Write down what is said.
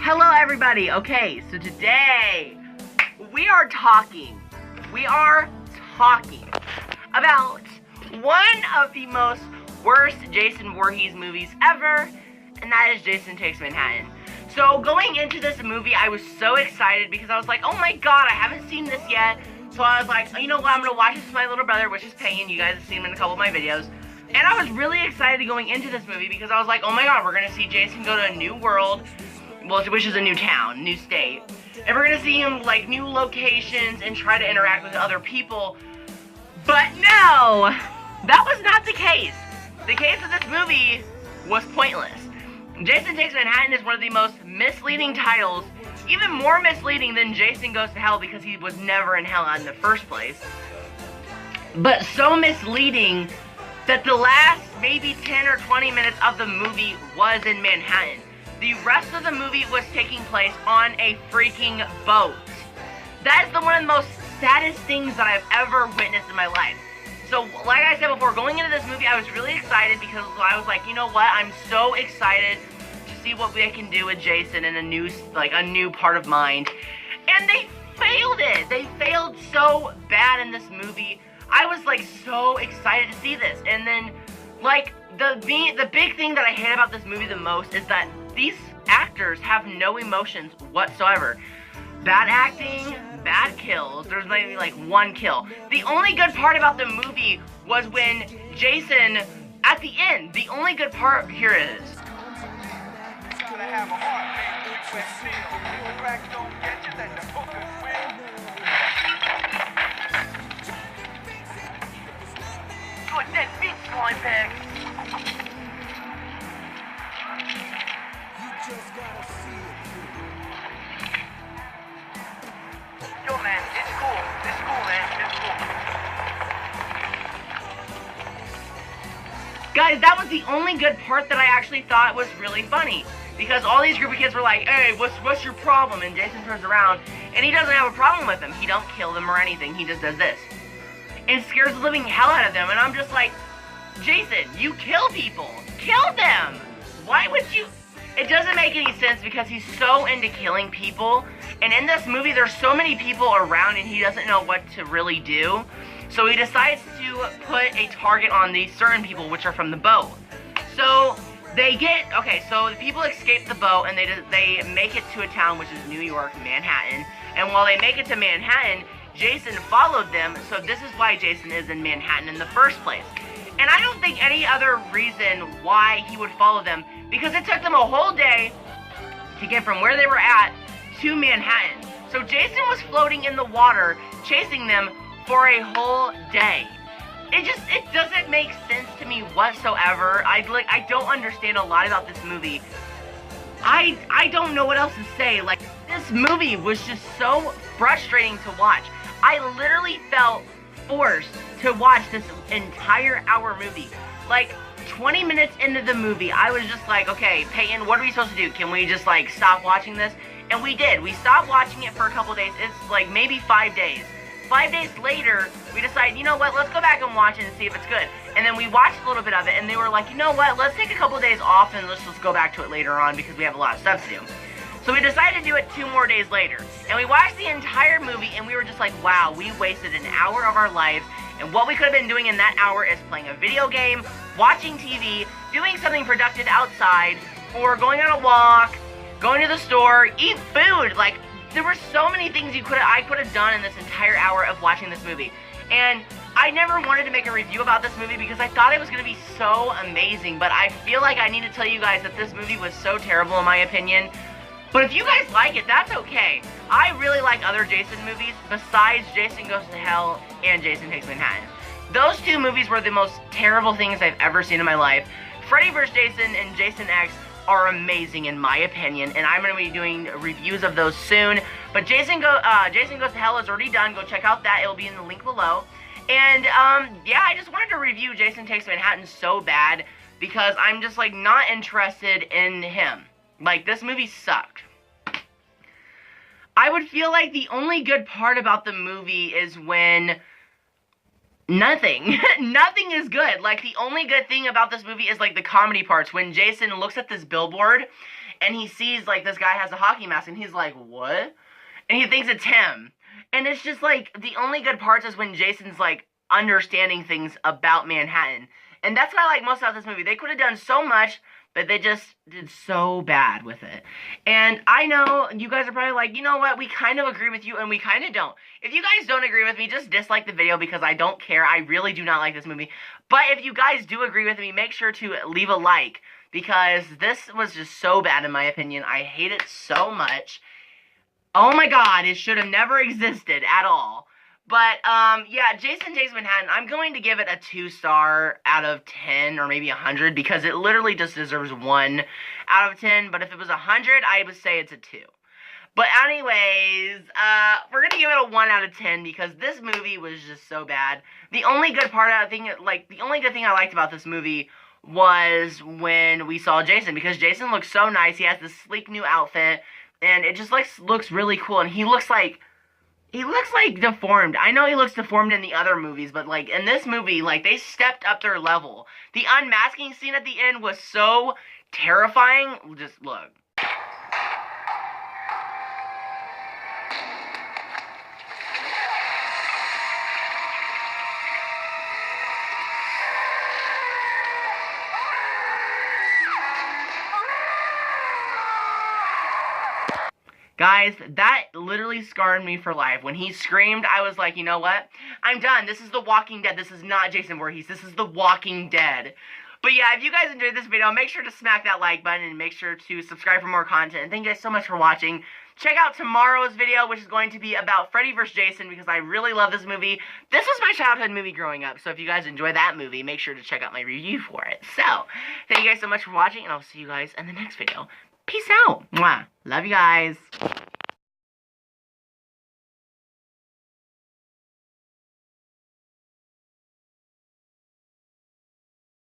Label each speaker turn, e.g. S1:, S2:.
S1: Hello everybody. Okay, so today we are talking about one of the most worst Jason Voorhees movies ever, and that is Jason Takes Manhattan. So going into this movie, I was so excited because I was like, oh my god, I haven't seen this yet. So I was like, you know what, I'm gonna watch this with my little brother, which is Peyton. You guys have seen him in a couple of my videos. And I was really excited going into this movie because I was like, oh my god, we're gonna see Jason go to a new world, well, which is a new town, new state. And we're gonna see him, like, new locations and try to interact with other people. But no, that was not the case. The case of this movie was pointless. Jason Takes Manhattan is one of the most misleading titles, even more misleading than Jason Goes to Hell because he was never in hell in the first place. But so misleading that the last maybe 10 or 20 minutes of the movie was in Manhattan. The rest of the movie was taking place on a freaking boat. That is one of the most saddest things that I've ever witnessed in my life. So, like I said before, going into this movie, I was really excited because I was like, you know what? I'm so excited to see what they can do with Jason in a new part of Mind. And they failed it. They failed so bad in this movie. I was like so excited to see this. And then, like, the big thing that I hate about this movie the most is that these actors have no emotions whatsoever. Bad acting, bad kills. There's maybe like one kill. The only good part about the movie was when Jason, at the end, the only good part, here it is. Good dead beat, slime bag. Yo, man, it's cool. It's cool, man. It's cool. Guys, that was the only good part that I actually thought was really funny. Because all these group of kids were like, hey, what's your problem? And Jason turns around, and he doesn't have a problem with them. He don't kill them or anything. He just does this. And scares the living hell out of them. And I'm just like, Jason, you kill people. Kill them. Why would you? It doesn't make any sense because he's so into killing people. And in this movie, there's so many people around and he doesn't know what to really do. So he decides to put a target on these certain people, which are from the boat. So so the people escape the boat and they make it to a town, which is New York, Manhattan. And while they make it to Manhattan, Jason followed them. So this is why Jason is in Manhattan in the first place. And I don't think any other reason why he would follow them, because it took them a whole day to get from where they were at to Manhattan. So Jason was floating in the water, chasing them for a whole day. It doesn't make sense to me whatsoever. I don't understand a lot about this movie. I don't know what else to say. Like, this movie was just so frustrating to watch. I literally felt forced to watch this entire hour movie. Like, 20 minutes into the movie, I was just like, okay, Peyton, what are we supposed to do? Can we just, like, stop watching this? And we did. We stopped watching it for a couple days. It's, like, maybe 5 days. 5 days later, we decided, you know what, let's go back and watch it and see if it's good. And then we watched a little bit of it, and they were like, you know what, let's take a couple days off and let's just go back to it later on because we have a lot of stuff to do. So we decided to do it 2 more days later. And we watched the entire movie, and we were just like, wow, we wasted an hour of our lives, and what we could have been doing in that hour is playing a video game, watching TV, doing something productive outside, or going on a walk, going to the store, eat food. Like, there were so many things I could have done in this entire hour of watching this movie. And I never wanted to make a review about this movie because I thought it was going to be so amazing, but I feel like I need to tell you guys that this movie was so terrible in my opinion. But if you guys like it, that's okay. I really like other Jason movies besides Jason Goes to Hell and Jason Takes Manhattan. Those 2 movies were the most terrible things I've ever seen in my life. Freddy vs. Jason and Jason X are amazing in my opinion, and I'm going to be doing reviews of those soon. But Jason Goes to Hell is already done. Go check out that. It'll be in the link below. And, yeah, I just wanted to review Jason Takes Manhattan so bad because I'm just, like, not interested in him. Like, this movie sucked. I would feel like the only good part about the movie is when nothing. Nothing is good. Like, the only good thing about this movie is, like, the comedy parts. When Jason looks at this billboard, and he sees, like, this guy has a hockey mask, and he's like, what? And he thinks it's him. And it's just, like, the only good parts is when Jason's, like, understanding things about Manhattan. And that's what I like most about this movie. They could have done so much, but they just did so bad with it. And I know you guys are probably like, you know what, we kind of agree with you and we kind of don't. If you guys don't agree with me, just dislike the video because I don't care. I really do not like this movie. But if you guys do agree with me, make sure to leave a like because this was just so bad in my opinion. I hate it so much. Oh my god, it should have never existed at all. But, yeah, Jason Takes Manhattan, I'm going to give it a 2-star out of 10, or maybe 100, because it literally just deserves 1 out of 10, but if it was 100, I would say it's a 2. But anyways, we're gonna give it a 1 out of 10, because this movie was just so bad. The only good part, the only good thing I liked about this movie was when we saw Jason, because Jason looks so nice, he has this sleek new outfit, and it just, like, looks really cool, and he looks like deformed. I know he looks deformed in the other movies, but, like, in this movie, like, they stepped up their level. The unmasking scene at the end was so terrifying. Just look. Guys, that literally scarred me for life. When he screamed, I was like, you know what? I'm done. This is The Walking Dead. This is not Jason Voorhees. This is The Walking Dead. But yeah, if you guys enjoyed this video, make sure to smack that like button and make sure to subscribe for more content. And thank you guys so much for watching. Check out tomorrow's video, which is going to be about Freddy vs. Jason, because I really love this movie. This was my childhood movie growing up, so if you guys enjoy that movie, make sure to check out my review for it. So, thank you guys so much for watching, and I'll see you guys in the next video. Peace out. Mwah. Love you guys.